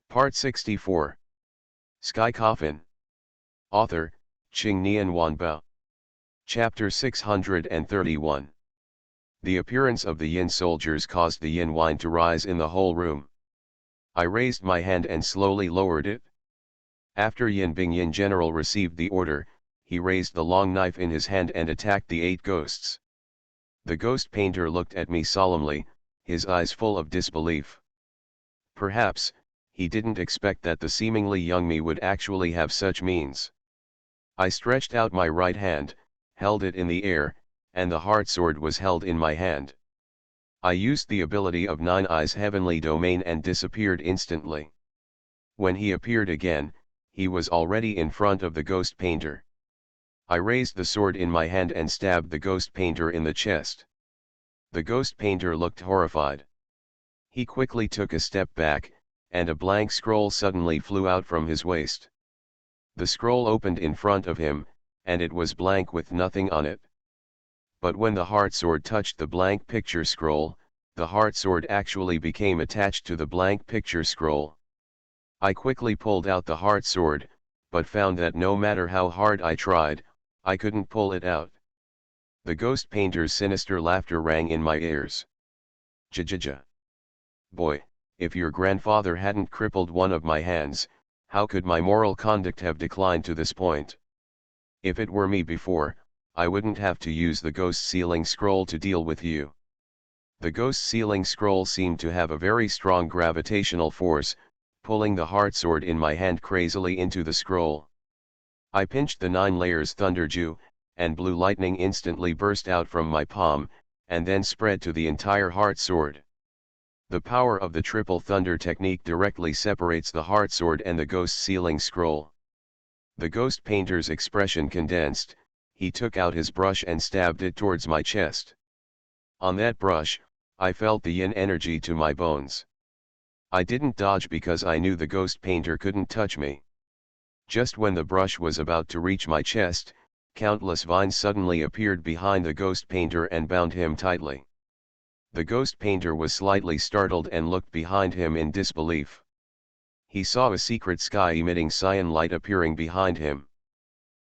Part 64. Sky Coffin. Author, Qing Nian Wanbao. Chapter 631. The appearance of the Yin soldiers caused the Yin wine to rise in the whole room. I raised my hand and slowly lowered it. After Yin Bing Yin General received the order, he raised the long knife in his hand and attacked the 8 ghosts. The ghost painter looked at me solemnly, his eyes full of disbelief. Perhaps, he didn't expect that the seemingly young me would actually have such means. I stretched out my right hand, held it in the air, and the heart sword was held in my hand. I used the ability of Nine Eyes Heavenly Domain and disappeared instantly. When he appeared again, he was already in front of the ghost painter. I raised the sword in my hand and stabbed the ghost painter in the chest. The ghost painter looked horrified. He quickly took a step back, and a blank scroll suddenly flew out from his waist. The scroll opened in front of him, and it was blank with nothing on it. But when the heart sword touched the blank picture scroll, the heart sword actually became attached to the blank picture scroll. I quickly pulled out the heart sword, but found that no matter how hard I tried, I couldn't pull it out. The ghost painter's sinister laughter rang in my ears. Ja. Boy, if your grandfather hadn't crippled one of my hands, how could my moral conduct have declined to this point? If it were me before, I wouldn't have to use the ghost sealing scroll to deal with you. The ghost sealing scroll seemed to have a very strong gravitational force, pulling the heart sword in my hand crazily into the scroll. I pinched the 9 layers Thunderdew, and blue lightning instantly burst out from my palm, and then spread to the entire heart sword. The power of the triple thunder technique directly separates the heart sword and the ghost sealing scroll. The ghost painter's expression condensed, he took out his brush and stabbed it towards my chest. On that brush, I felt the yin energy to my bones. I didn't dodge because I knew the ghost painter couldn't touch me. Just when the brush was about to reach my chest, countless vines suddenly appeared behind the ghost painter and bound him tightly. The ghost painter was slightly startled and looked behind him in disbelief. He saw a secret sky-emitting cyan light appearing behind him.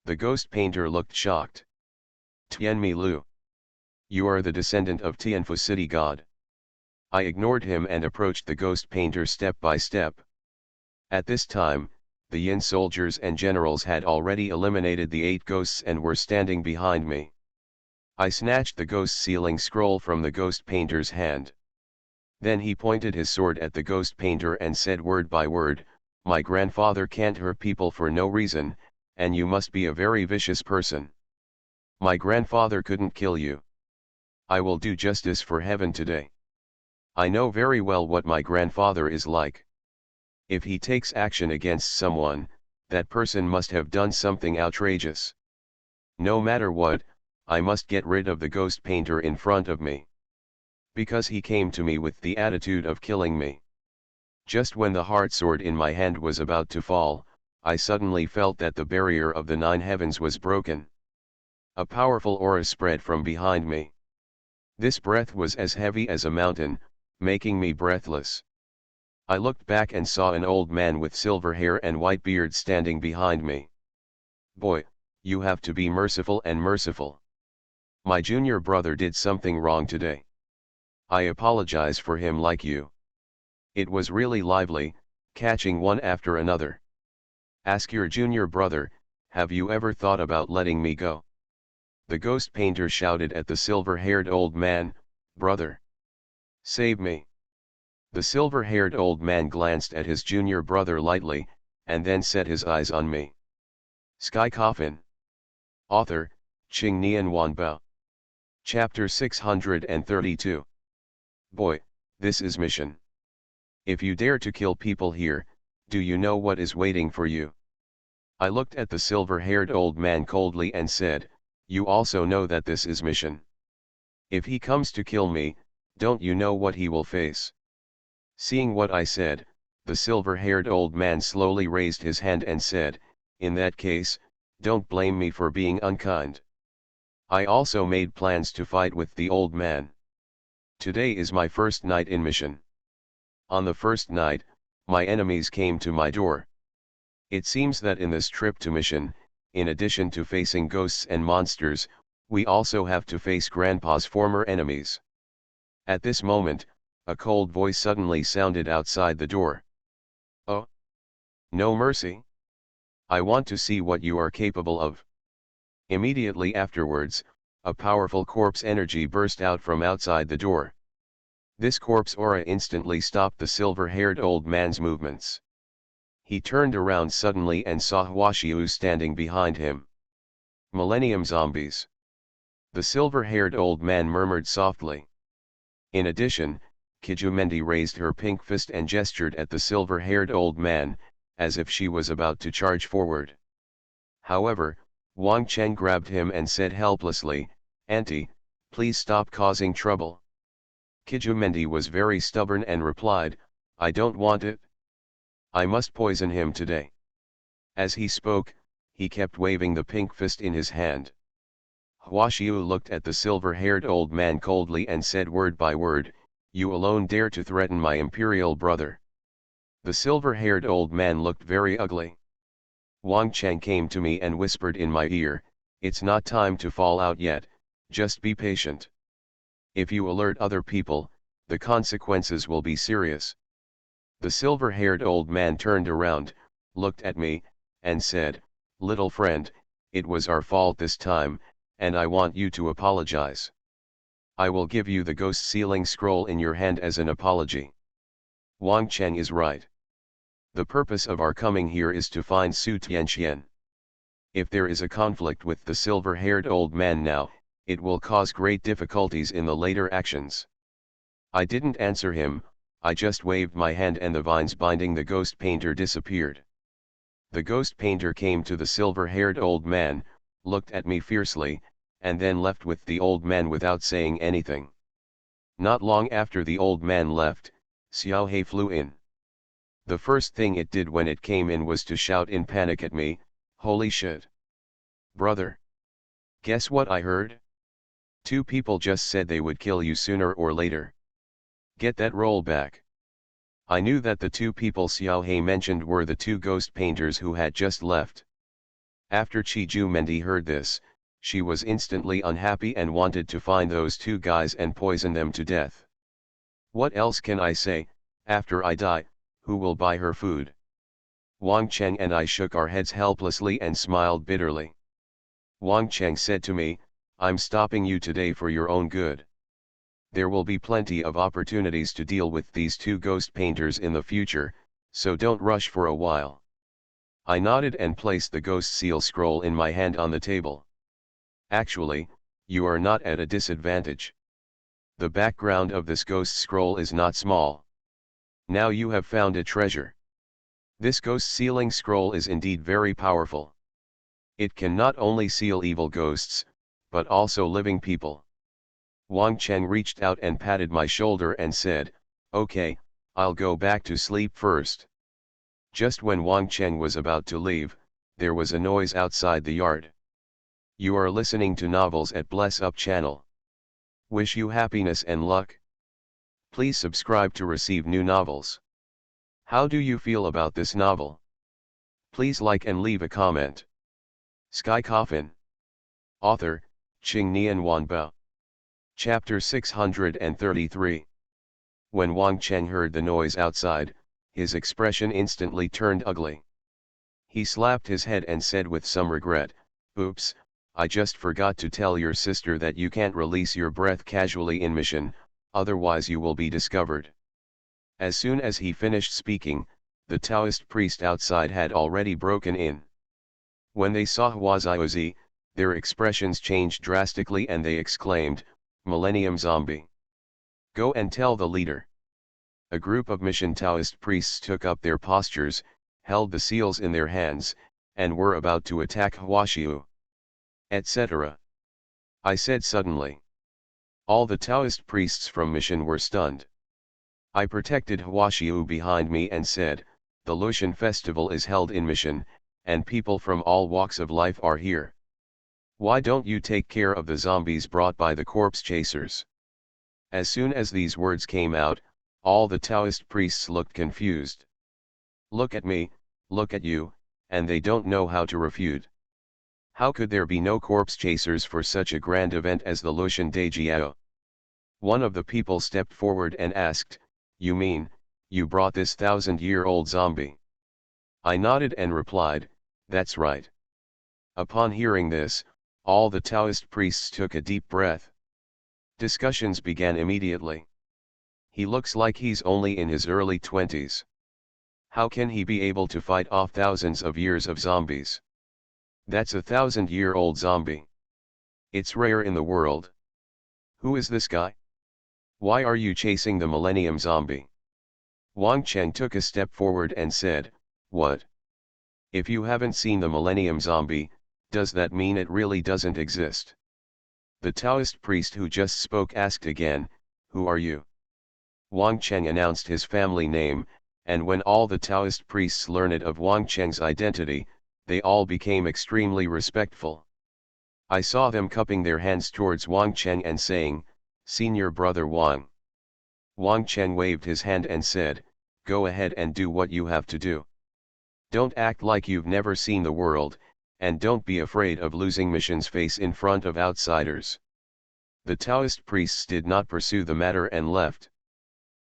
The ghost painter looked shocked. Tianmi Lu. You are the descendant of Tianfu City God. I ignored him and approached the ghost painter step by step. At this time, the Yin soldiers and generals had already eliminated the 8 ghosts and were standing behind me. I snatched the ghost sealing scroll from the ghost painter's hand. Then he pointed his sword at the ghost painter and said word by word, "My grandfather can't hurt people for no reason, and you must be a very vicious person. My grandfather couldn't kill you. I will do justice for heaven today. I know very well what my grandfather is like. If he takes action against someone, that person must have done something outrageous. No matter what, I must get rid of the ghost painter in front of me. Because he came to me with the attitude of killing me." Just when the heart sword in my hand was about to fall, I suddenly felt that the barrier of the 9 heavens was broken. A powerful aura spread from behind me. This breath was as heavy as a mountain, making me breathless. I looked back and saw an old man with silver hair and white beard standing behind me. "Boy, you have to be merciful and merciful. My junior brother did something wrong today. I apologize for him like you. It was really lively, catching one after another. Ask your junior brother, have you ever thought about letting me go?" The ghost painter shouted at the silver-haired old man, "Brother! Save me!" The silver-haired old man glanced at his junior brother lightly, and then set his eyes on me. Sky Coffin. Author, Qing Nian Wanbao. Chapter 632. Boy, this is mission. If you dare to kill people here, do you know what is waiting for you? I looked at the silver-haired old man coldly and said, "You also know that this is mission. If he comes to kill me, don't you know what he will face?" Seeing what I said, the silver-haired old man slowly raised his hand and said, "In that case, don't blame me for being unkind. I also made plans to fight with the old man. Today is my first night in mission. On the first night, my enemies came to my door. It seems that in this trip to mission, in addition to facing ghosts and monsters, we also have to face Grandpa's former enemies. At this moment, a cold voice suddenly sounded outside the door. Oh! No mercy! I want to see what you are capable of. Immediately afterwards, a powerful corpse energy burst out from outside the door. This corpse aura instantly stopped the silver-haired old man's movements. He turned around suddenly and saw Hwashiu standing behind him. Millennium zombies. The silver-haired old man murmured softly. In addition, Kijumendi raised her pink fist and gestured at the silver-haired old man, as if she was about to charge forward. However, Wang Cheng grabbed him and said helplessly, "Auntie, please stop causing trouble." Kijumendi was very stubborn and replied, "I don't want it. I must poison him today." As he spoke, he kept waving the pink fist in his hand. Hwashiu looked at the silver-haired old man coldly and said word by word, "You alone dare to threaten my imperial brother." The silver-haired old man looked very ugly. Wang Cheng came to me and whispered in my ear, "It's not time to fall out yet, just be patient. If you alert other people, the consequences will be serious." The silver-haired old man turned around, looked at me, and said, "Little friend, it was our fault this time, and I want you to apologize. I will give you the ghost sealing scroll in your hand as an apology." Wang Cheng is right. The purpose of our coming here is to find Su Tianxian. If there is a conflict with the silver-haired old man now, it will cause great difficulties in the later actions. I didn't answer him, I just waved my hand and the vines binding the ghost painter disappeared. The ghost painter came to the silver-haired old man, looked at me fiercely, and then left with the old man without saying anything. Not long after the old man left, Xiaohei flew in. The first thing it did when it came in was to shout in panic at me, "Holy shit! Brother! Guess what I heard? 2 people just said they would kill you sooner or later. Get that roll back." I knew that the 2 people Xiaohei mentioned were the 2 ghost painters who had just left. After Chijumendi heard this, she was instantly unhappy and wanted to find those 2 guys and poison them to death. What else can I say? After I die, who will buy her food? Wang Cheng and I shook our heads helplessly and smiled bitterly. Wang Cheng said to me, "I'm stopping you today for your own good. There will be plenty of opportunities to deal with these 2 ghost painters in the future, so don't rush for a while." I nodded and placed the ghost seal scroll in my hand on the table. "Actually, you are not at a disadvantage. The background of this ghost scroll is not small. Now you have found a treasure. This ghost sealing scroll is indeed very powerful. It can not only seal evil ghosts, but also living people." Wang Cheng reached out and patted my shoulder and said, "Okay, I'll go back to sleep first." Just when Wang Cheng was about to leave, there was a noise outside the yard. You are listening to Novels at Bless Up channel. Wish you happiness and luck. Please subscribe to receive new novels. How do you feel about this novel? Please like and leave a comment. Sky Coffin. Author, Qingnian Wanbo. Chapter 633. When Wang Cheng heard the noise outside, his expression instantly turned ugly. He slapped his head and said with some regret, "Oops, I just forgot to tell your sister that you can't release your breath casually in mission, otherwise you will be discovered." As soon as he finished speaking, the Taoist priest outside had already broken in. When they saw Huaziozi, their expressions changed drastically and they exclaimed, "Millennium Zombie! Go and tell the leader." A group of mission Taoist priests took up their postures, held the seals in their hands, and were about to attack Hwashiu, etc. I said suddenly. All the Taoist priests from mission were stunned. I protected Hwashiu behind me and said, "The Lucian festival is held in mission, and people from all walks of life are here. Why don't you take care of the zombies brought by the corpse chasers?" As soon as these words came out, all the Taoist priests looked confused. Look at me, look at you, and they don't know how to refute. How could there be no corpse chasers for such a grand event as the Lucian de Jiao? One of the people stepped forward and asked, "You mean, you brought this 1,000-year-old zombie?" I nodded and replied, "That's right." Upon hearing this, all the Taoist priests took a deep breath. Discussions began immediately. He looks like he's only in his early 20s. How can he be able to fight off thousands of years of zombies? That's a 1,000-year-old zombie. It's rare in the world. Who is this guy? Why are you chasing the Millennium Zombie? Wang Cheng took a step forward and said, "What? If you haven't seen the Millennium Zombie, does that mean it really doesn't exist?" The Taoist priest who just spoke asked again, "Who are you?" Wang Cheng announced his family name, and when all the Taoist priests learned of Wang Cheng's identity, they all became extremely respectful. I saw them cupping their hands towards Wang Cheng and saying, "Senior brother Wang." Wang Cheng waved his hand and said, "Go ahead and do what you have to do. Don't act like you've never seen the world, and don't be afraid of losing mission's face in front of outsiders." The Taoist priests did not pursue the matter and left.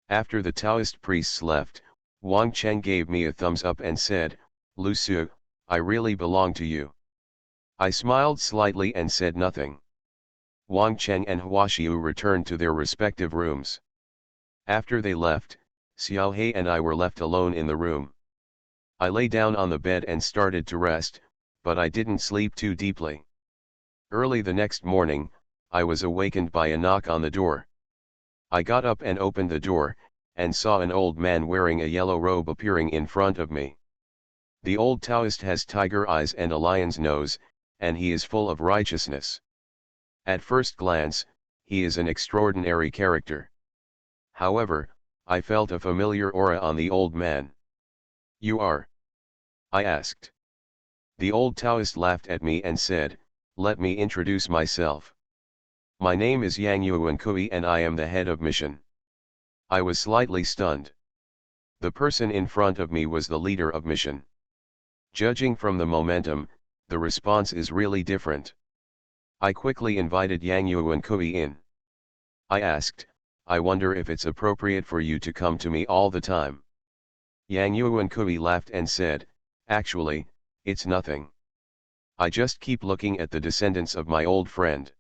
After the Taoist priests left, Wang Cheng gave me a thumbs up and said, "Lu Su, I really belong to you." I smiled slightly and said nothing. Wang Cheng and Huaxiu returned to their respective rooms. After they left, Xiao He and I were left alone in the room. I lay down on the bed and started to rest, but I didn't sleep too deeply. Early the next morning, I was awakened by a knock on the door. I got up and opened the door, and saw an old man wearing a yellow robe appearing in front of me. The old Taoist has tiger eyes and a lion's nose, and he is full of righteousness. At first glance, he is an extraordinary character. However, I felt a familiar aura on the old man. "You are?" I asked. The old Taoist laughed at me and said, "Let me introduce myself. My name is Yang Yuan Kui and I am the head of mission." I was slightly stunned. The person in front of me was the leader of mission. Judging from the momentum, the response is really different. I quickly invited Yang Yuan Kui in. I asked, "I wonder if it's appropriate for you to come to me all the time." Yang Yuan Kui laughed and said, "Actually, it's nothing. I just keep looking at the descendants of my old friend.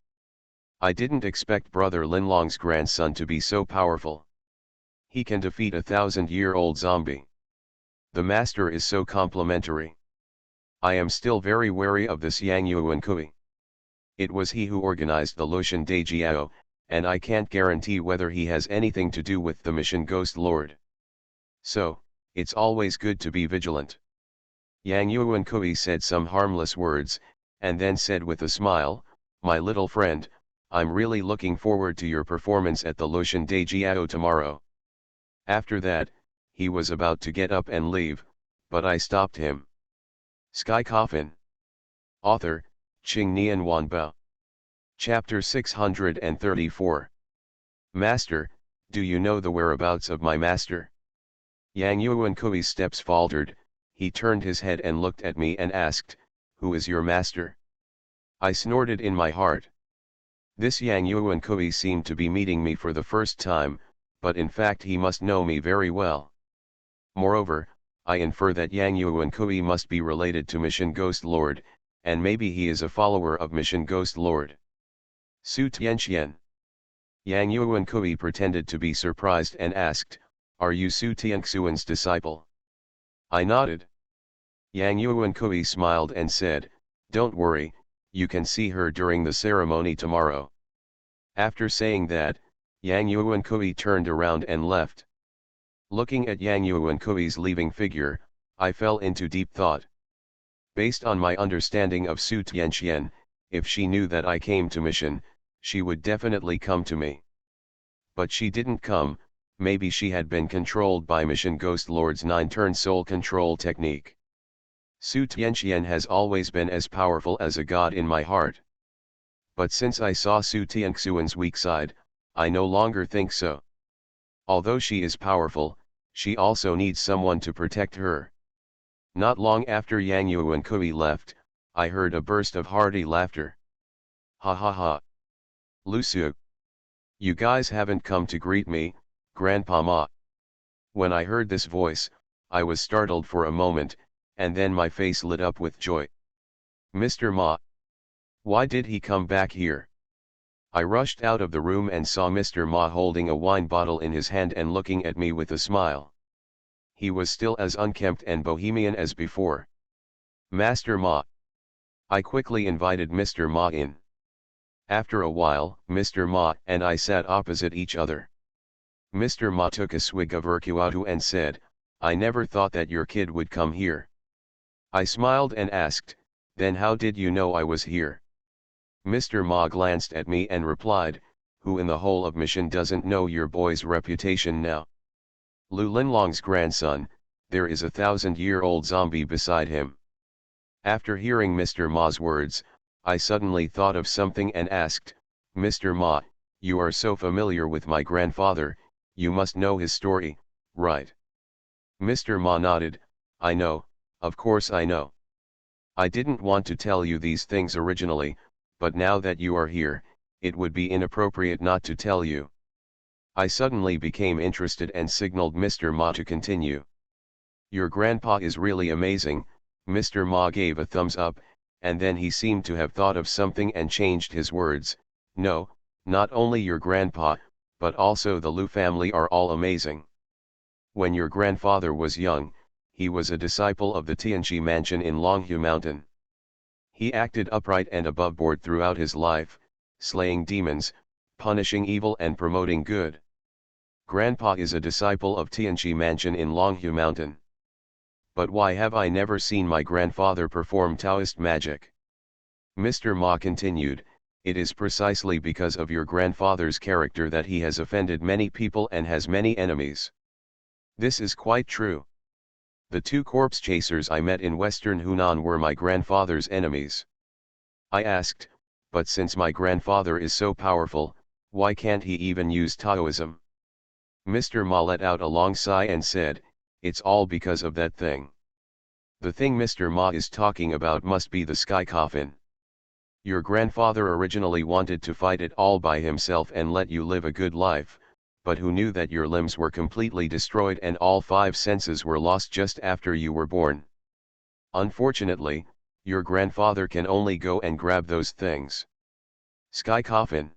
I didn't expect Brother Linlong's grandson to be so powerful. He can defeat a 1,000-year-old zombie. The master is so complimentary. I am still very wary of this Yang Yuan Kui. It was he who organized the Lucian de Jiao, and I can't guarantee whether he has anything to do with the mission Ghost Lord. So, it's always good to be vigilant." Yang Yuan Kui said some harmless words, and then said with a smile, "My little friend, I'm really looking forward to your performance at the Lucian de Jiao tomorrow." After that, he was about to get up and leave, but I stopped him. Sky Coffin. Author, Qing Nian Wanbao. Chapter 634. Master, do you know the whereabouts of my master? Yang Yuan Kui's steps faltered, he turned his head and looked at me and asked, "Who is your master?" I snorted in my heart. This Yang Yuan Kui seemed to be meeting me for the first time, but in fact he must know me very well. Moreover, I infer that Yang Yuan Kui must be related to Mission Ghost Lord, and maybe he is a follower of Mission Ghost Lord. Su Tianxian. Yang Yuan Kui pretended to be surprised and asked, "Are you Su Tianxuan's disciple?" I nodded. Yang Yuan Kui smiled and said, "Don't worry, you can see her during the ceremony tomorrow." After saying that, Yang Yuan Kui turned around and left. Looking at Yang Yuan Kui's leaving figure, I fell into deep thought. Based on my understanding of Su Tianxian, if she knew that I came to mission, she would definitely come to me. But she didn't come, maybe she had been controlled by Mission Ghost Lord's 9-turn soul control technique. Su Tianxian has always been as powerful as a god in my heart. But since I saw Su Tianxuan's weak side, I no longer think so. Although she is powerful, she also needs someone to protect her. Not long after Yang Yu and Kui left, I heard a burst of hearty laughter. Ha ha ha. Lusu. You guys haven't come to greet me, Grandpa Ma. When I heard this voice, I was startled for a moment, and then my face lit up with joy. Mr. Ma. Why did he come back here? I rushed out of the room and saw Mr. Ma holding a wine bottle in his hand and looking at me with a smile. He was still as unkempt and bohemian as before. Master Ma. I quickly invited Mr. Ma in. After a while, Mr. Ma and I sat opposite each other. Mr. Ma took a swig of Urquatu and said, I never thought that your kid would come here. I smiled and asked, then how did you know I was here? Mr. Ma glanced at me and replied, who in the whole of Mission doesn't know your boy's reputation now? Lu Linlong's grandson, there is a 1,000-year-old zombie beside him. After hearing Mr. Ma's words, I suddenly thought of something and asked, Mr. Ma, you are so familiar with my grandfather, you must know his story, right? Mr. Ma nodded, I know, of course I know. I didn't want to tell you these things originally, but now that you are here, it would be inappropriate not to tell you. I suddenly became interested and signaled Mr. Ma to continue. Your grandpa is really amazing. Mr. Ma gave a thumbs up, and then he seemed to have thought of something and changed his words. No, not only your grandpa, but also the Lu family are all amazing. When your grandfather was young, he was a disciple of the Tianqi mansion in Longhu Mountain. He acted upright and aboveboard throughout his life, slaying demons, punishing evil and promoting good. Grandpa is a disciple of Tianqi mansion in Longhu Mountain. But why have I never seen my grandfather perform Taoist magic? Mr. Ma continued, it is precisely because of your grandfather's character that he has offended many people and has many enemies. This is quite true. The 2 corpse chasers I met in western Hunan were my grandfather's enemies. I asked, but since my grandfather is so powerful, why can't he even use Taoism? Mr. Ma let out a long sigh and said, it's all because of that thing. The thing Mr. Ma is talking about must be the sky coffin. Your grandfather originally wanted to fight it all by himself and let you live a good life, but who knew that your limbs were completely destroyed and all 5 senses were lost just after you were born. Unfortunately, your grandfather can only go and grab those things. Sky Coffin.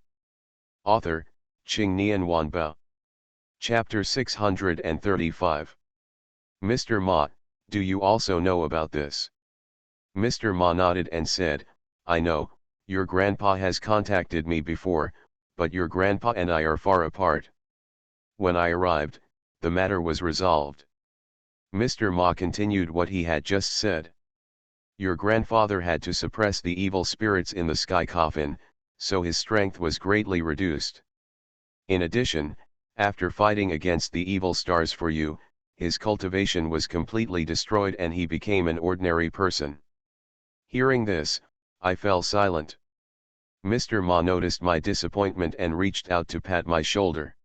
Author, Qing Nian Wanbao. Chapter 635. Mr. Ma, do you also know about this? Mr. Ma nodded and said, I know, your grandpa has contacted me before, but your grandpa and I are far apart. When I arrived, the matter was resolved. Mr. Ma continued what he had just said. Your grandfather had to suppress the evil spirits in the sky coffin, so his strength was greatly reduced. In addition, after fighting against the evil stars for you, his cultivation was completely destroyed and he became an ordinary person. Hearing this, I fell silent. Mr. Ma noticed my disappointment and reached out to pat my shoulder.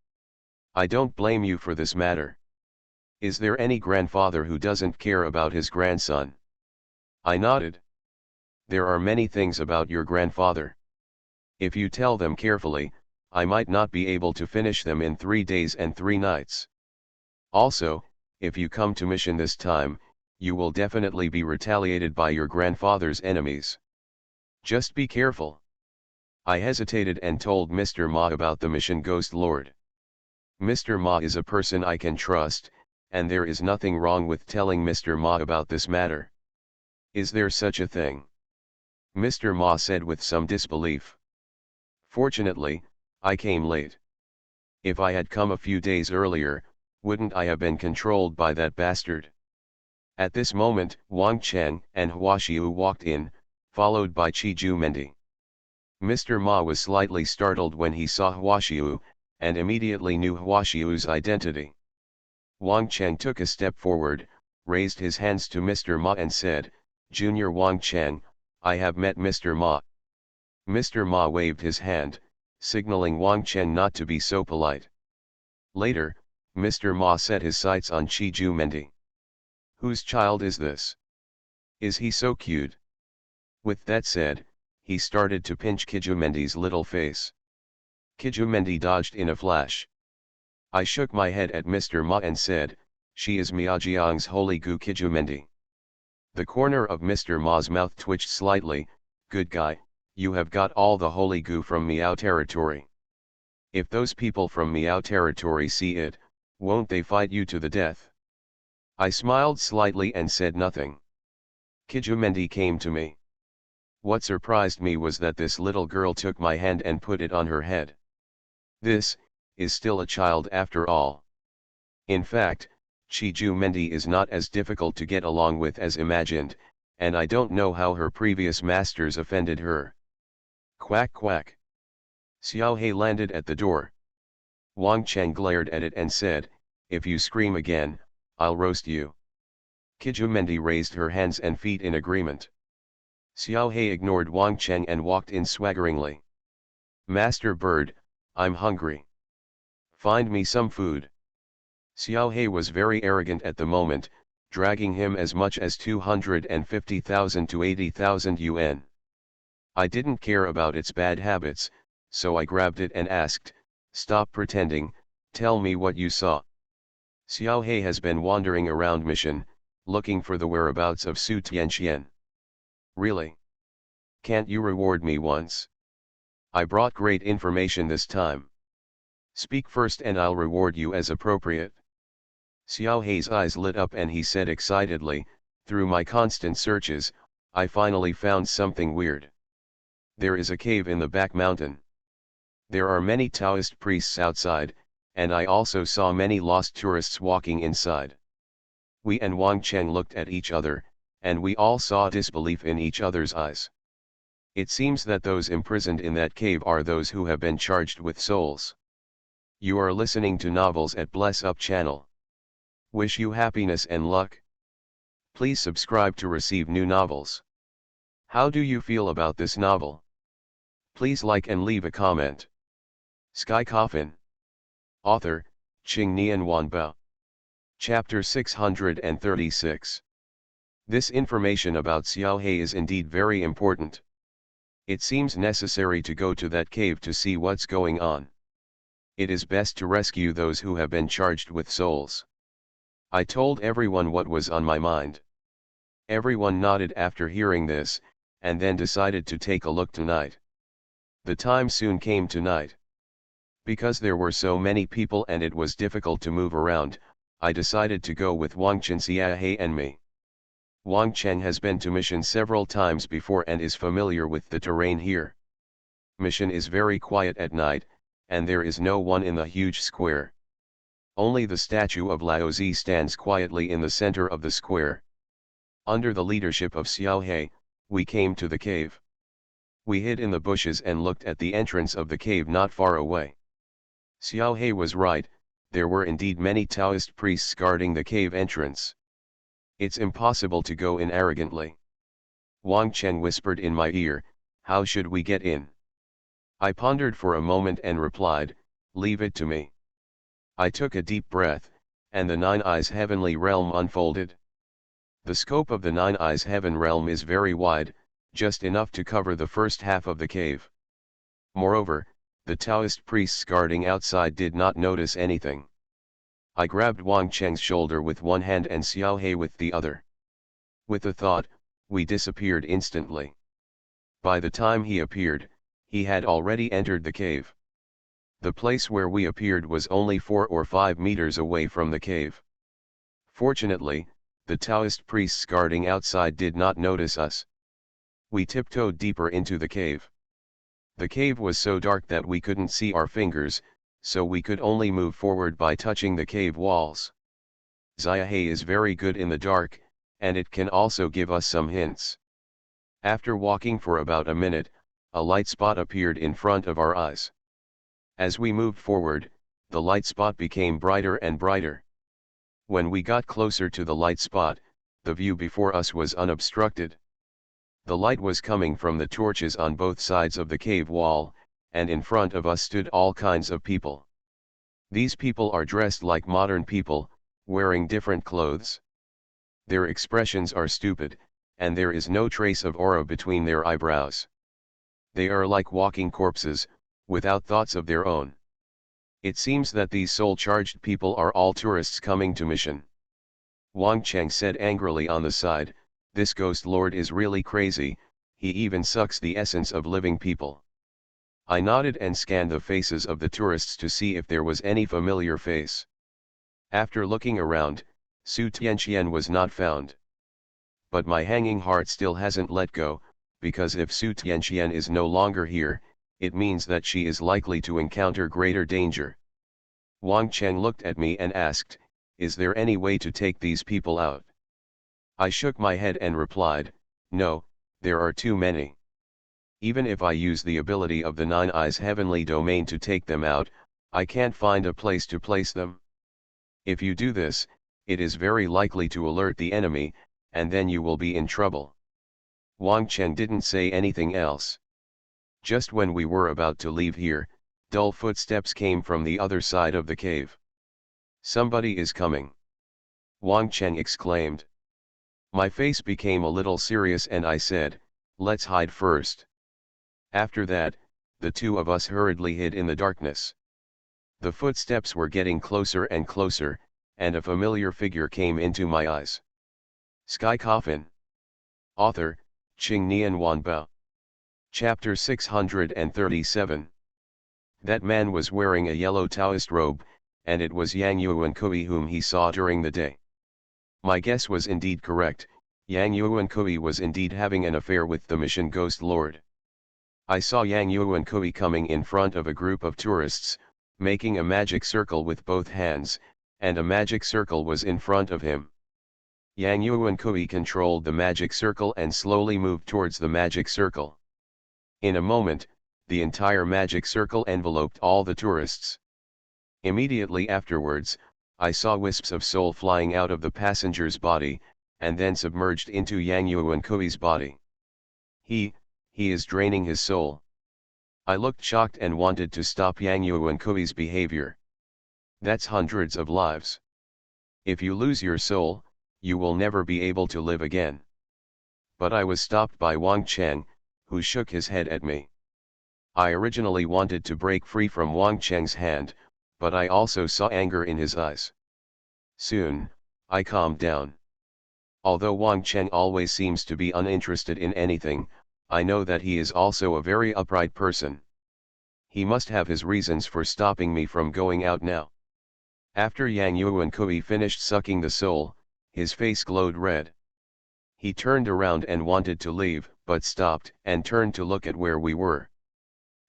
I don't blame you for this matter. Is there any grandfather who doesn't care about his grandson? I nodded. There are many things about your grandfather. If you tell them carefully, I might not be able to finish them in 3 days and 3 nights. Also, if you come to mission this time, you will definitely be retaliated by your grandfather's enemies. Just be careful. I hesitated and told Mr. Ma about the mission Ghost Lord. Mr. Ma is a person I can trust, and there is nothing wrong with telling Mr. Ma about this matter. Is there such a thing? Mr. Ma said with some disbelief. Fortunately, I came late. If I had come a few days earlier, wouldn't I have been controlled by that bastard? At this moment, Wang Cheng and Hua Xiu walked in, followed by Qi Jumendi. Mr. Ma was slightly startled when he saw Hua Xiu, and immediately knew Hua Xiu's identity. Wang Cheng took a step forward, raised his hands to Mr. Ma and said, Junior Wang Cheng, I have met Mr. Ma. Mr. Ma waved his hand, signaling Wang Cheng not to be so polite. Later, Mr. Ma set his sights on Qi Jumendi. Whose child is this? Is he so cute? With that said, he started to pinch Kijumendi's little face. Kijumendi dodged in a flash. I shook my head at Mr. Ma and said, she is Miajiang's holy gu Kijumendi. The corner of Mr. Ma's mouth twitched slightly. Good guy, you have got all the holy goo from Miao territory. If those people from Miao territory see it, won't they fight you to the death? I smiled slightly and said nothing. Kijumendi came to me. What surprised me was that this little girl took my hand and put it on her head. This is still a child after all. In fact, Kijumendi is not as difficult to get along with as imagined, and I don't know how her previous masters offended her. Quack quack. Xiao He landed at the door. Wang Cheng glared at it and said, if you scream again, I'll roast you. Kijumendi raised her hands and feet in agreement. Xiao He ignored Wang Cheng and walked in swaggeringly. Master Bird, I'm hungry. Find me some food. Xiao He was very arrogant at the moment, dragging him as much as 250,000 to 80,000 yuan. I didn't care about its bad habits, so I grabbed it and asked, stop pretending, tell me what you saw. Xiao He has been wandering around Mission, looking for the whereabouts of Su Tianxian. Really? Can't you reward me once? I brought great information this time. Speak first and I'll reward you as appropriate. Xiao He's eyes lit up and he said excitedly, through my constant searches, I finally found something weird. There is a cave in the back mountain. There are many Taoist priests outside, and I also saw many lost tourists walking inside. We and Wang Cheng looked at each other, and we all saw disbelief in each other's eyes. It seems that those imprisoned in that cave are those who have been charged with souls. You are listening to Novels at Bless Up channel. Wish you happiness and luck. Please subscribe to receive new novels. How do you feel about this novel? Please like and leave a comment. Sky Coffin. Author, Qingnian Wanbao. Chapter 636. This information about Xiao He is indeed very important. It seems necessary to go to that cave to see what's going on. It is best to rescue those who have been charged with souls. I told everyone what was on my mind. Everyone nodded after hearing this, and then decided to take a look tonight. The time soon came tonight. Because there were so many people and it was difficult to move around, I decided to go with Wang Chen, Xiao He and me. Wang Cheng has been to Mission several times before and is familiar with the terrain here. Mission is very quiet at night, and there is no one in the huge square. Only the statue of Lao Zi stands quietly in the center of the square. Under the leadership of Xiao He, we came to the cave. We hid in the bushes and looked at the entrance of the cave not far away. Xiao He was right, there were indeed many Taoist priests guarding the cave entrance. It's impossible to go in arrogantly. Wang Cheng whispered in my ear, how should we get in? I pondered for a moment and replied, leave it to me. I took a deep breath, and the Nine Eyes Heavenly Realm unfolded. The scope of the Nine Eyes Heaven Realm is very wide, just enough to cover the first half of the cave. Moreover, the Taoist priests guarding outside did not notice anything. I grabbed Wang Cheng's shoulder with one hand and Xiao He with the other. With a thought, we disappeared instantly. By the time he appeared, he had already entered the cave. The place where we appeared was only 4 or 5 meters away from the cave. Fortunately, the Taoist priests guarding outside did not notice us. We tiptoed deeper into the cave. The cave was so dark that we couldn't see our fingers, so we could only move forward by touching the cave walls. Xiao He is very good in the dark, and it can also give us some hints. After walking for about a minute, a light spot appeared in front of our eyes. As we moved forward, the light spot became brighter and brighter. When we got closer to the light spot, the view before us was unobstructed. The light was coming from the torches on both sides of the cave wall, and in front of us stood all kinds of people. These people are dressed like modern people, wearing different clothes. Their expressions are stupid, and there is no trace of aura between their eyebrows. They are like walking corpses, without thoughts of their own. It seems that these soul-charged people are all tourists coming to mission. Wang Cheng said angrily on the side, "This ghost lord is really crazy, he even sucks the essence of living people." I nodded and scanned the faces of the tourists to see if there was any familiar face. After looking around, Su Tianqian was not found. But my hanging heart still hasn't let go, because if Su Tianqian is no longer here, it means that she is likely to encounter greater danger. Wang Cheng looked at me and asked, "Is there any way to take these people out?" I shook my head and replied, "No, there are too many. Even if I use the ability of the Nine Eyes Heavenly Domain to take them out, I can't find a place to place them. If you do this, it is very likely to alert the enemy, and then you will be in trouble." Wang Cheng didn't say anything else. Just when we were about to leave here, dull footsteps came from the other side of the cave. "Somebody is coming!" Wang Cheng exclaimed. My face became a little serious and I said, "Let's hide first." After that, the two of us hurriedly hid in the darkness. The footsteps were getting closer and closer, and a familiar figure came into my eyes. Sky Coffin. Author, Qing Nian Wanbao. Chapter 637. That man was wearing a yellow Taoist robe, and it was Yang Yuankui whom he saw during the day. My guess was indeed correct, Yang Yuankui was indeed having an affair with the Mission Ghost Lord. I saw Yang Yuankui coming in front of a group of tourists, making a magic circle with both hands, and a magic circle was in front of him. Yang Yuankui controlled the magic circle and slowly moved towards the magic circle. In a moment, the entire magic circle enveloped all the tourists. Immediately afterwards, I saw wisps of soul flying out of the passenger's body, and then submerged into Yang Yuankui's body. He is draining his soul. I looked shocked and wanted to stop Yang Yuankui's behavior. That's hundreds of lives. If you lose your soul, you will never be able to live again. But I was stopped by Wang Cheng, who shook his head at me. I originally wanted to break free from Wang Cheng's hand, but I also saw anger in his eyes. Soon, I calmed down. Although Wang Cheng always seems to be uninterested in anything, I know that he is also a very upright person. He must have his reasons for stopping me from going out now. After Yang Yuankui finished sucking the soul, his face glowed red. He turned around and wanted to leave, but stopped and turned to look at where we were.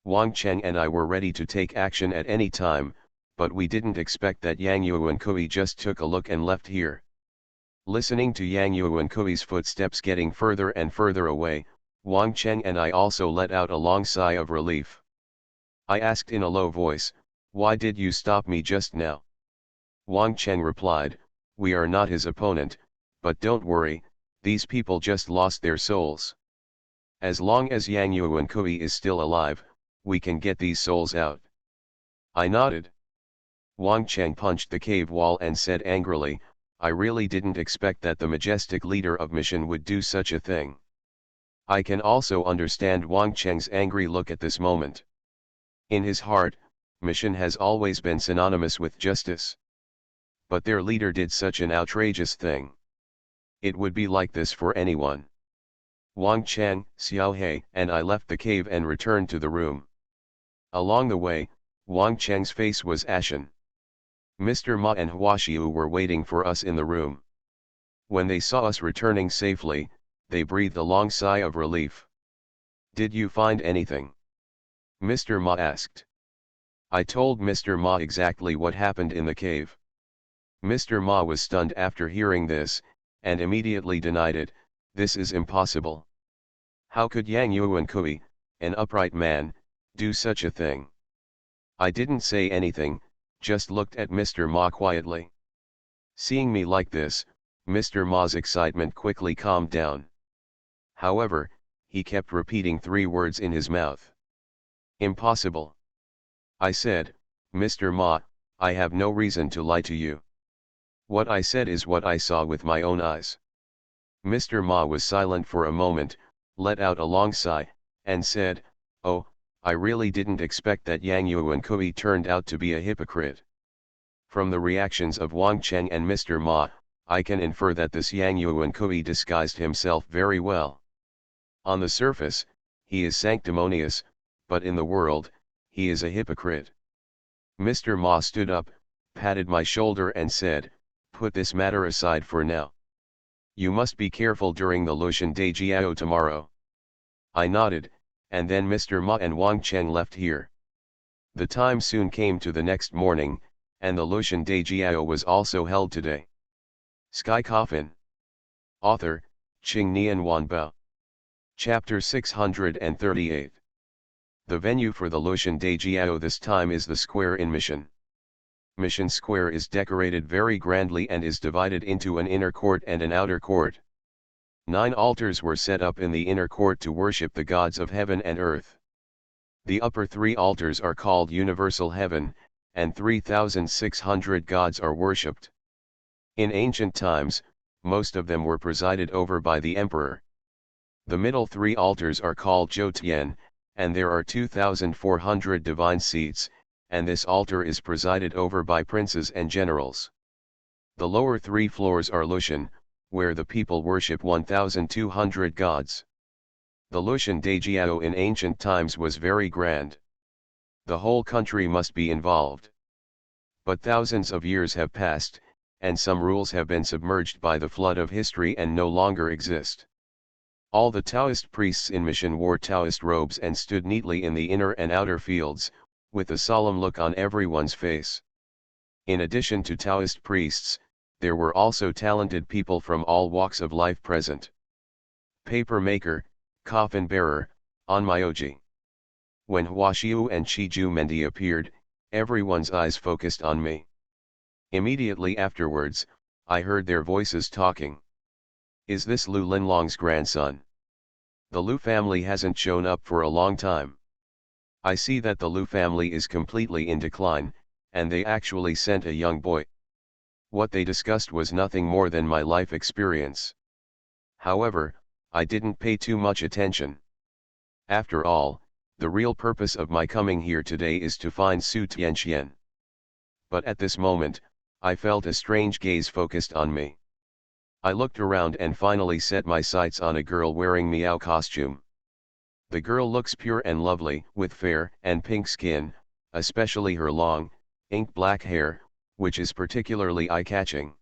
Wang Cheng and I were ready to take action at any time, but we didn't expect that Yang Yuankui just took a look and left here. Listening to Yang Yuankui's footsteps getting further and further away, Wang Cheng and I also let out a long sigh of relief. I asked in a low voice, "Why did you stop me just now?" Wang Cheng replied, "We are not his opponent, but don't worry, these people just lost their souls. As long as Yang Yuankui is still alive, we can get these souls out." I nodded. Wang Cheng punched the cave wall and said angrily, "I really didn't expect that the majestic leader of mission would do such a thing." I can also understand Wang Cheng's angry look at this moment. In his heart, mission has always been synonymous with justice. But their leader did such an outrageous thing. It would be like this for anyone. Wang Cheng, Xiaohei, and I left the cave and returned to the room. Along the way, Wang Cheng's face was ashen. Mr. Ma and Huaxiu were waiting for us in the room. When they saw us returning safely, they breathed a long sigh of relief. "Did you find anything?" Mr. Ma asked. I told Mr. Ma exactly what happened in the cave. Mr. Ma was stunned after hearing this, and immediately denied it. "This is impossible. How could Yang Yuankui, an upright man, do such a thing?" I didn't say anything, just looked at Mr. Ma quietly. Seeing me like this, Mr. Ma's excitement quickly calmed down. However, he kept repeating 3 words in his mouth. "Impossible." I said, "Mr. Ma, I have no reason to lie to you. What I said is what I saw with my own eyes." Mr. Ma was silent for a moment, let out a long sigh, and said, "Oh, I really didn't expect that Yang Yuan Kui turned out to be a hypocrite." From the reactions of Wang Cheng and Mr. Ma, I can infer that this Yang Yuan Kui disguised himself very well. On the surface, he is sanctimonious, but in the world, he is a hypocrite. Mr. Ma stood up, patted my shoulder and said, "Put this matter aside for now. You must be careful during the Lushan Daijiao tomorrow." I nodded, and then Mr. Ma and Wang Cheng left here. The time soon came to the next morning, and the Lushan Daijiao was also held today. Sky Coffin. Author, Qing Nian Wanbao. Chapter 638. The venue for the Lushan Daijiao this time is the square in Mission. Mission Square is decorated very grandly and is divided into an inner court and an outer court. 9 altars were set up in the inner court to worship the gods of heaven and earth. The upper 3 altars are called Universal Heaven, and 3,600 gods are worshipped. In ancient times, most of them were presided over by the emperor. The middle 3 altars are called Zhou-Tian, and there are 2,400 divine seats, and this altar is presided over by princes and generals. The lower 3 floors are Lushan, where the people worship 1,200 gods. The Lushan Daijiao in ancient times was very grand. The whole country must be involved. But thousands of years have passed, and some rules have been submerged by the flood of history and no longer exist. All the Taoist priests in Mission wore Taoist robes and stood neatly in the inner and outer fields, with a solemn look on everyone's face. In addition to Taoist priests, there were also talented people from all walks of life present. Paper maker, coffin bearer, onmyoji. When Huaxiu and Qiju Mendi appeared, everyone's eyes focused on me. Immediately afterwards, I heard their voices talking. Is this Lu Linlong's grandson? The Lu family hasn't shown up for a long time. I see that the Lu family is completely in decline, and they actually sent a young boy. What they discussed was nothing more than my life experience. However, I didn't pay too much attention. After all, the real purpose of my coming here today is to find Su Tianxian. But at this moment, I felt a strange gaze focused on me. I looked around and finally set my sights on a girl wearing Miao costume. The girl looks pure and lovely, with fair and pink skin, especially her long, ink-black hair, which is particularly eye-catching.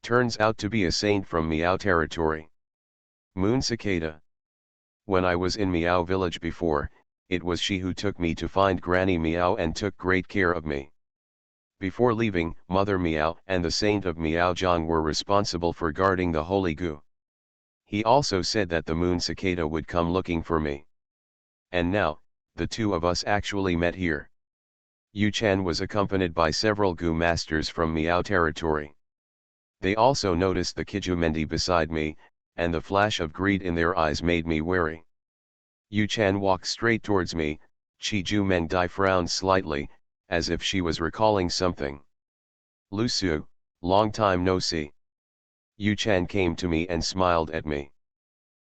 Turns out to be a saint from Miao territory. Moon Cicada. When I was in Miao village before, it was she who took me to find Granny Miao and took great care of me. Before leaving, Mother Miao and the saint of Miaozhong were responsible for guarding the holy gu. He also said that the moon cicada would come looking for me. And now, the two of us actually met here. Yu Chan was accompanied by several gu masters from Miao territory. They also noticed the Kijumendi beside me, and the flash of greed in their eyes made me wary. Yu Chan walked straight towards me, Qiju Mengdai frowned slightly, as if she was recalling something. Lu Su, long time no see. Yu Chan came to me and smiled at me.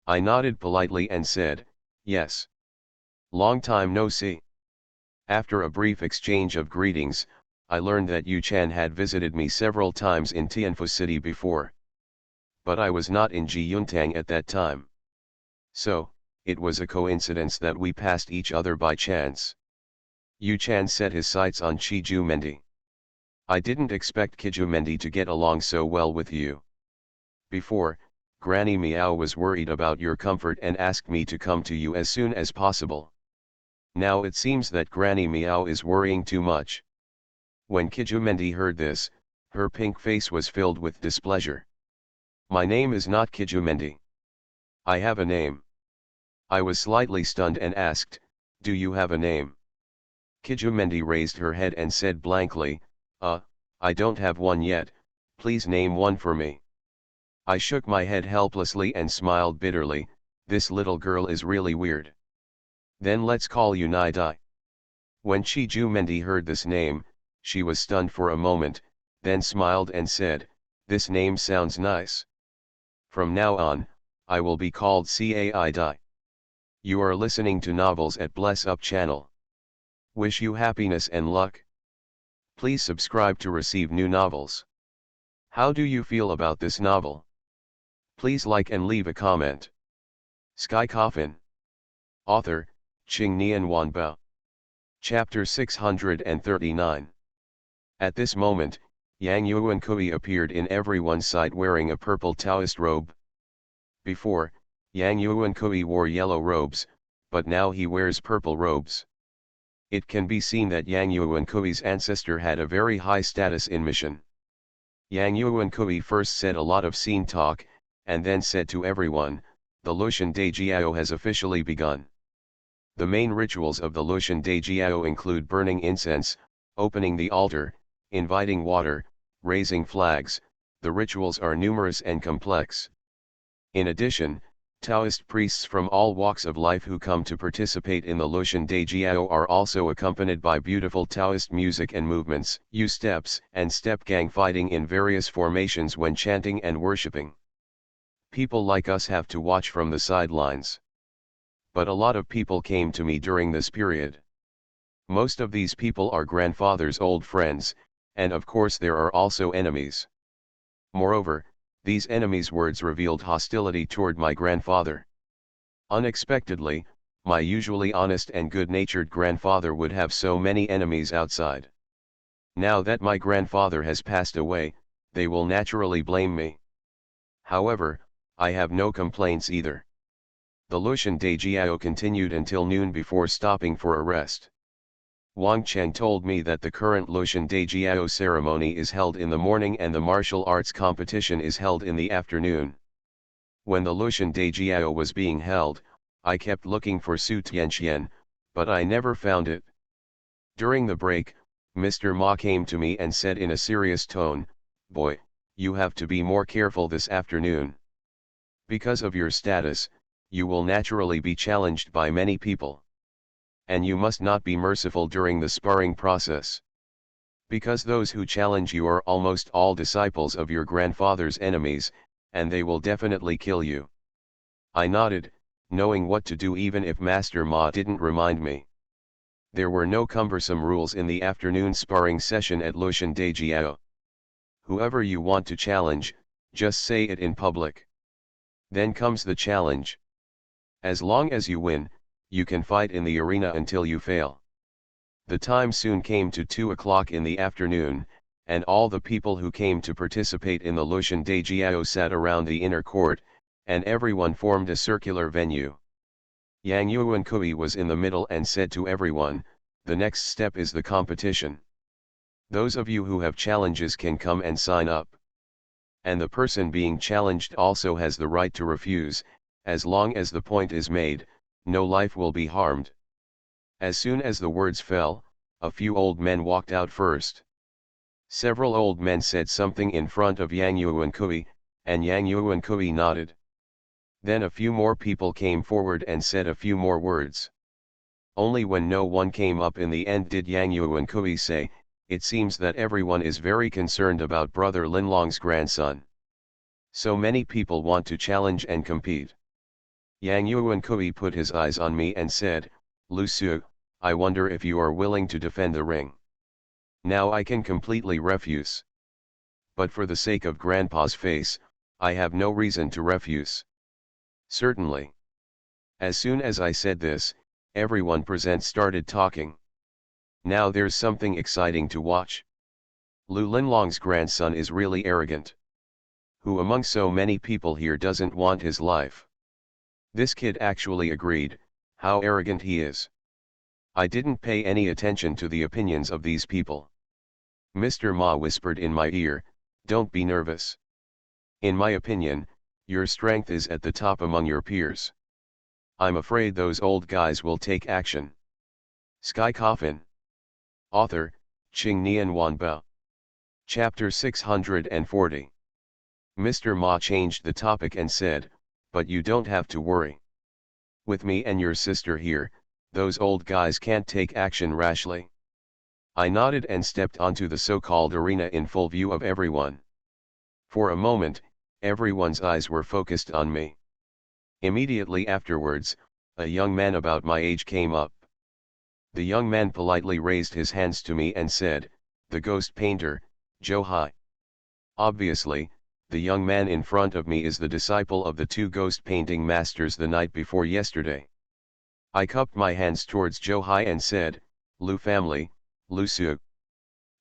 I nodded politely and said, yes. Long time no see. After a brief exchange of greetings, I learned that Yu Chan had visited me several times in Tianfu City before. But I was not in Jiyuntang at that time. So, it was a coincidence that we passed each other by chance. Yu Chan set his sights on Qiju Mendi. I didn't expect Kijumendi to get along so well with you. Before, Granny Miao was worried about your comfort and asked me to come to you as soon as possible. Now it seems that Granny Miao is worrying too much. When Kijumendi heard this, her pink face was filled with displeasure. My name is not Kijumendi. I have a name. I was slightly stunned and asked, do you have a name? Kijumendi raised her head and said blankly, I don't have one yet, please name one for me. I shook my head helplessly and smiled bitterly, this little girl is really weird. Then let's call you Nai Dai. When Qiju heard this name, she was stunned for a moment, then smiled and said, this name sounds nice. From now on, I will be called Cai Dai. You are listening to Novels at Bless Up channel. Wish you happiness and luck. Please subscribe to receive new novels. How do you feel about this novel? Please like and leave a comment. Sky Coffin. Author, Ching Nian Wanbao. Chapter 639. At this moment, Yang Yuankui appeared in everyone's sight wearing a purple Taoist robe. Before, Yang Yuankui wore yellow robes, but now he wears purple robes. It can be seen that Yang Yuankui's ancestor had a very high status in mission. Yang Yuankui first said a lot of scene talk, and then said to everyone, the Lushan Daijiao has officially begun. The main rituals of the Lushan Daijiao include burning incense, opening the altar, inviting water, raising flags. The rituals are numerous and complex. In addition, Taoist priests from all walks of life who come to participate in the Lushan Daijiao are also accompanied by beautiful Taoist music and movements, steps and step gang fighting in various formations when chanting and worshipping. People like us have to watch from the sidelines. But a lot of people came to me during this period. Most of these people are grandfather's old friends, and of course there are also enemies. Moreover, these enemies' words revealed hostility toward my grandfather. Unexpectedly, my usually honest and good-natured grandfather would have so many enemies outside. Now that my grandfather has passed away, they will naturally blame me. However, I have no complaints either. The Lushan Daijiao continued until noon before stopping for a rest. Wang Cheng told me that the current Lushan Daijiao ceremony is held in the morning and the martial arts competition is held in the afternoon. When the Lushan Daijiao was being held, I kept looking for Su Tianxian, but I never found it. During the break, Mr. Ma came to me and said in a serious tone, "Boy, you have to be more careful this afternoon. Because of your status, you will naturally be challenged by many people. And you must not be merciful during the sparring process. Because those who challenge you are almost all disciples of your grandfather's enemies, and they will definitely kill you." I nodded, knowing what to do even if Master Ma didn't remind me. There were no cumbersome rules in the afternoon sparring session at Lushan Daijiao. Whoever you want to challenge, just say it in public. Then comes the challenge. As long as you win, you can fight in the arena until you fail. The time soon came to 2 o'clock in the afternoon, and all the people who came to participate in the Lushan Daijiao sat around the inner court, and everyone formed a circular venue. Yang Yuankui was in the middle and said to everyone, "The next step is the competition. Those of you who have challenges can come and sign up. And the person being challenged also has the right to refuse. As long as the point is made, no life will be harmed." As soon as the words fell, a few old men walked out first. Several old men said something in front of Yang Yuankui, and Yang Yuankui nodded. Then a few more people came forward and said a few more words. Only when no one came up in the end did Yang Yuankui say, "It seems that everyone is very concerned about Brother Linlong's grandson. So many people want to challenge and compete." Yang Yuankui put his eyes on me and said, "Lu Su, I wonder if you are willing to defend the ring." Now I can completely refuse. But for the sake of Grandpa's face, I have no reason to refuse. Certainly. As soon as I said this, everyone present started talking. Now there's something exciting to watch. Lu Linlong's grandson is really arrogant. Who among so many people here doesn't want his life? This kid actually agreed, how arrogant he is. I didn't pay any attention to the opinions of these people. Mr. Ma whispered in my ear, "Don't be nervous. In my opinion, your strength is at the top among your peers. I'm afraid those old guys will take action." Sky Coffin. Author, Ching Nian Wanbao. Chapter 640. Mr. Ma changed the topic and said, "But you don't have to worry. With me and your sister here, those old guys can't take action rashly." I nodded and stepped onto the so-called arena in full view of everyone. For a moment, everyone's eyes were focused on me. Immediately afterwards, a young man about my age came up. The young man politely raised his hands to me and said, "The ghost painter, Johai." Obviously, the young man in front of me is the disciple of the two ghost painting masters the night before yesterday. I cupped my hands towards Johai and said, "Lu family, Lu Su."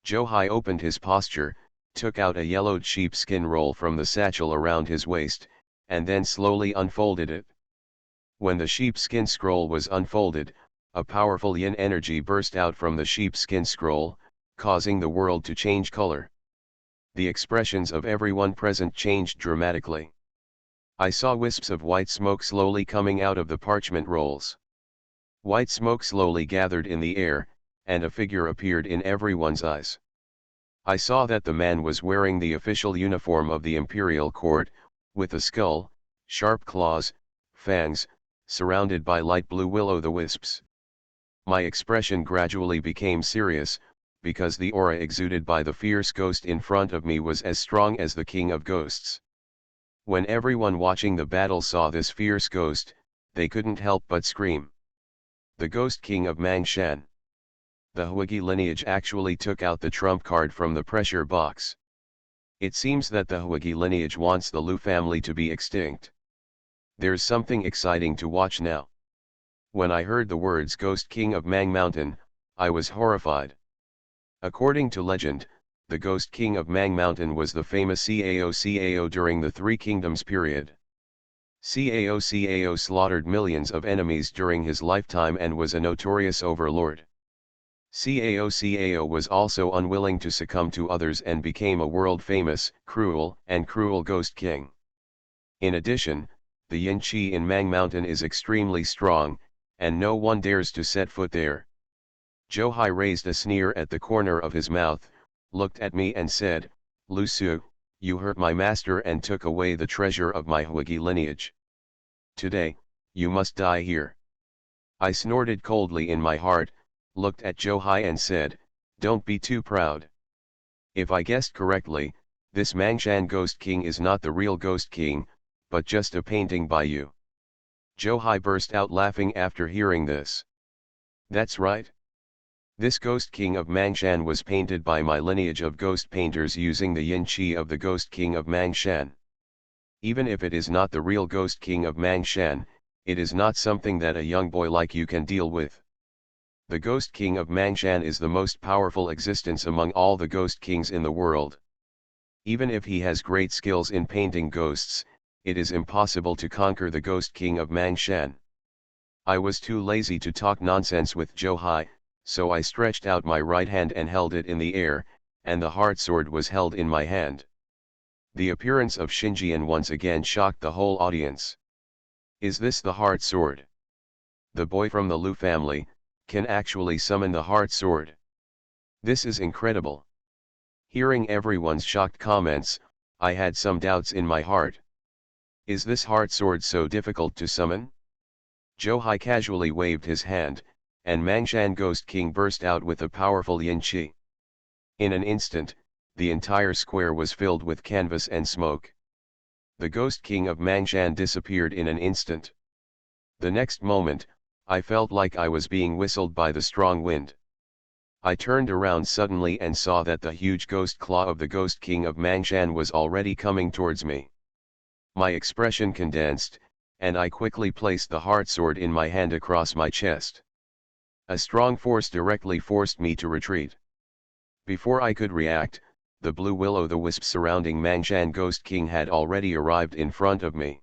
Johai opened his posture, took out a yellowed sheepskin roll from the satchel around his waist, and then slowly unfolded it. When the sheepskin scroll was unfolded, a powerful yin energy burst out from the sheepskin scroll, causing the world to change color. The expressions of everyone present changed dramatically. I saw wisps of white smoke slowly coming out of the parchment rolls. White smoke slowly gathered in the air, and a figure appeared in everyone's eyes. I saw that the man was wearing the official uniform of the imperial court, with a skull, sharp claws, fangs, surrounded by light blue will-o'-the-wisps. My expression gradually became serious, because the aura exuded by the fierce ghost in front of me was as strong as the king of ghosts. When everyone watching the battle saw this fierce ghost, they couldn't help but scream. The Ghost King of Mangshan. The Huigi lineage actually took out the trump card from the pressure box. It seems that the Huigi lineage wants the Lu family to be extinct. There's something exciting to watch now. When I heard the words Ghost King of Mang Mountain, I was horrified. According to legend, the Ghost King of Mang Mountain was the famous Cao during the Three Kingdoms period. Cao slaughtered millions of enemies during his lifetime and was a notorious overlord. Cao was also unwilling to succumb to others and became a world-famous, cruel ghost king. In addition, the yin qi in Mang Mountain is extremely strong, and no one dares to set foot there. Johai raised a sneer at the corner of his mouth, looked at me and said, "Lu Su, you hurt my master and took away the treasure of my Huigi lineage. Today, you must die here." I snorted coldly in my heart, looked at Johai and said, "Don't be too proud. If I guessed correctly, this Mangshan Ghost King is not the real Ghost King, but just a painting by you." Johai burst out laughing after hearing this. "That's right. This Ghost King of Mangshan was painted by my lineage of ghost painters using the yin qi of the Ghost King of Mangshan. Even if it is not the real Ghost King of Mangshan, it is not something that a young boy like you can deal with. The Ghost King of Mangshan is the most powerful existence among all the Ghost Kings in the world. Even if he has great skills in painting ghosts, it is impossible to conquer the Ghost King of Mangshan." I was too lazy to talk nonsense with Johai, so I stretched out my right hand and held it in the air, and the heart sword was held in my hand. The appearance of Xinjian once again shocked the whole audience. Is this the heart sword? The boy from the Lu family can actually summon the heart sword. This is incredible. Hearing everyone's shocked comments, I had some doubts in my heart. Is this heart sword so difficult to summon? Johai casually waved his hand, and Mangshan Ghost King burst out with a powerful yin qi. In an instant, the entire square was filled with canvas and smoke. The Ghost King of Mangshan disappeared in an instant. The next moment, I felt like I was being whistled by the strong wind. I turned around suddenly and saw that the huge ghost claw of the Ghost King of Mangshan was already coming towards me. My expression condensed, and I quickly placed the heart sword in my hand across my chest. A strong force directly forced me to retreat. Before I could react, the blue will-o'-the-wisp surrounding Mangshan Ghost King had already arrived in front of me.